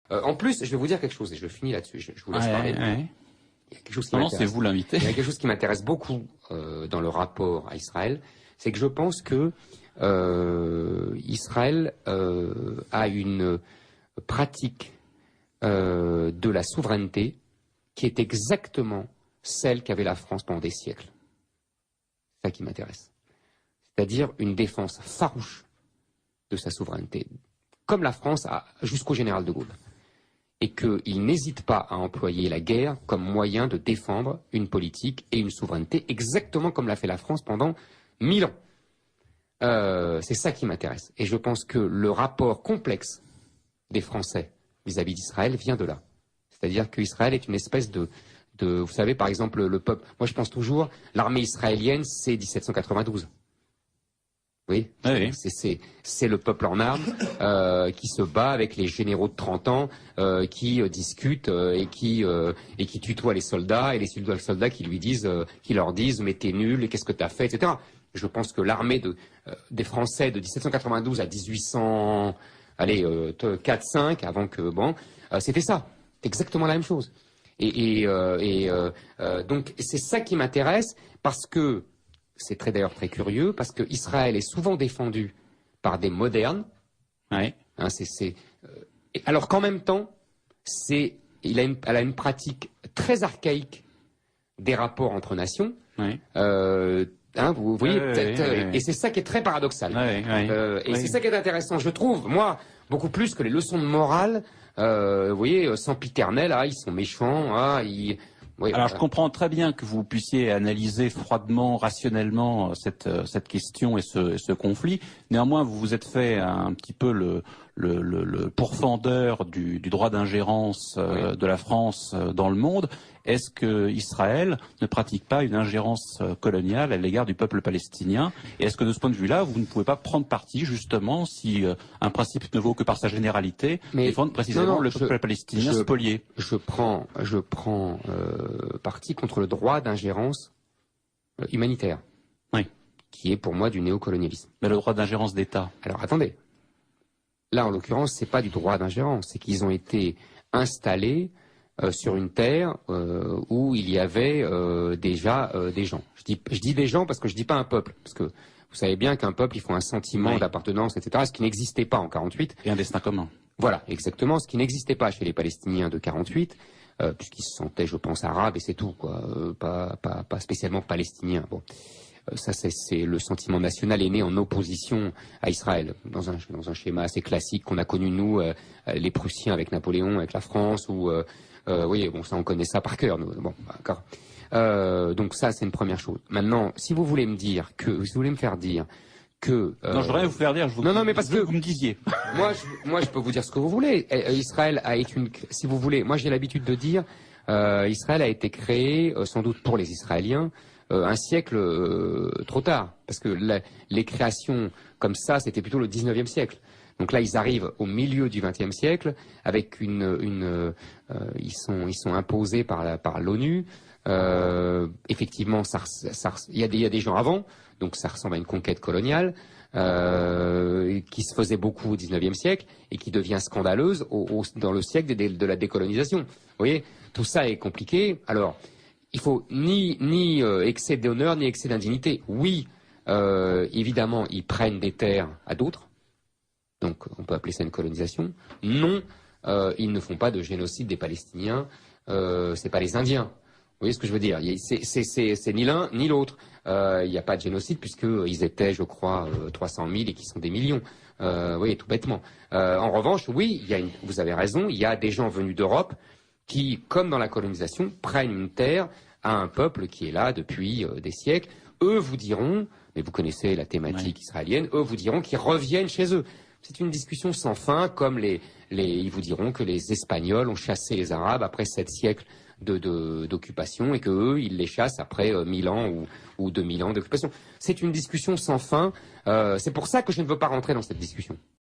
En plus, je vais vous dire quelque chose, et je finis là-dessus, je vous laisse parler. Il y a quelque chose qui non, c'est vous l'invité. Il y a quelque chose qui m'intéresse beaucoup dans le rapport à Israël, c'est que je pense que Israël a une pratique de la souveraineté qui est exactement celle qu'avait la France pendant des siècles. C'est ça qui m'intéresse. C'est-à-dire une défense farouche de sa souveraineté, comme la France a jusqu'au général de Gaulle. Et qu'il n'hésite pas à employer la guerre comme moyen de défendre une politique et une souveraineté, exactement comme l'a fait la France pendant 1000 ans. C'est ça qui m'intéresse. Et je pense que le rapport complexe des Français vis-à-vis d'Israël vient de là. C'est-à-dire qu'Israël est une espèce de... Vous savez, par exemple, le peuple... Moi, je pense toujours, l'armée israélienne, c'est 1792. Oui, c'est le peuple en armes qui se bat avec les généraux de 30 ans, qui discutent et qui tutoient les soldats, et les soldats qui leur disent « mais t'es nul, et qu'est-ce que t'as fait ?» etc. Je pense que l'armée des Français de 1792 à 1800... allez, 4-5, avant que... Bon, c'était ça. C'est exactement la même chose. Donc, c'est ça qui m'intéresse, parce que, c'est d'ailleurs très curieux, parce que Israël est souvent défendu par des modernes. Ouais. Hein, alors qu'en même temps, elle a une pratique très archaïque des rapports entre nations. Ouais. Vous voyez, et c'est ça qui est très paradoxal. C'est ça qui est intéressant, je trouve, moi, beaucoup plus que les leçons de morale. Vous voyez, sempiternel, ils sont méchants, Oui, alors je comprends très bien que vous puissiez analyser froidement, rationnellement cette question et ce conflit. Néanmoins, vous vous êtes fait un petit peu le pourfendeur du droit d'ingérence de la France dans le monde. Est-ce que Israël ne pratique pas une ingérence coloniale à l'égard du peuple palestinien? Et est-ce que de ce point de vue-là, vous ne pouvez pas prendre parti justement si un principe ne vaut que par sa généralité, défendre précisément le peuple palestinien spolié? Je prends parti contre le droit d'ingérence humanitaire, qui est pour moi du néocolonialisme. Mais le droit d'ingérence d'État? Alors attendez, là en l'occurrence c'est pas du droit d'ingérence, c'est qu'ils ont été installés sur une terre où il y avait déjà des gens. Je dis des gens parce que je dis pas un peuple, parce que vous savez bien qu'un peuple, il faut un sentiment d'appartenance, etc., ce qui n'existait pas en 48. Et un destin commun. Voilà, exactement, ce qui n'existait pas chez les Palestiniens de 48, puisqu'ils se sentaient, je pense, arabes et c'est tout, quoi, pas spécialement palestiniens. Bon, ça c'est le sentiment national est né en opposition à Israël, dans un schéma assez classique qu'on a connu nous, les Prussiens avec Napoléon, avec la France, ou oui, bon, ça on connaît ça par cœur. Bon, d'accord. Donc ça c'est une première chose. Maintenant, si vous voulez me faire dire que non, je voudrais vous faire dire. Mais parce que vous me disiez. moi, je peux vous dire ce que vous voulez. Israël a été si vous voulez. Moi, j'ai l'habitude de dire, Israël a été créé, sans doute pour les Israéliens, un siècle trop tard, parce que les créations comme ça, c'était plutôt le 19e siècle. Donc là, ils arrivent au milieu du 20e siècle avec ils sont imposés par l'ONU. Effectivement, il y a des gens avant, donc ça ressemble à une conquête coloniale qui se faisait beaucoup au 19e siècle et qui devient scandaleuse dans le siècle de la décolonisation. Vous voyez, tout ça est compliqué. Alors, il faut ni excès d'honneur ni excès d'indignité. Oui, évidemment, ils prennent des terres à d'autres. Donc, on peut appeler ça une colonisation. Non, ils ne font pas de génocide des Palestiniens. C'est pas les Indiens. Vous voyez ce que je veux dire? C'est ni l'un ni l'autre. Il n'y a pas de génocide puisqu'ils étaient, je crois, 300 000 et qu'ils sont des millions. Oui, tout bêtement. En revanche, oui, vous avez raison, il y a des gens venus d'Europe qui, comme dans la colonisation, prennent une terre à un peuple qui est là depuis des siècles. Eux vous diront, mais vous connaissez la thématique israélienne, eux vous diront qu'ils reviennent chez eux. C'est une discussion sans fin, comme ils vous diront que les Espagnols ont chassé les Arabes après 7 siècles d'occupation et que eux, ils les chassent après 1000 ans ou 2000 ans d'occupation. C'est une discussion sans fin. C'est pour ça que je ne veux pas rentrer dans cette discussion.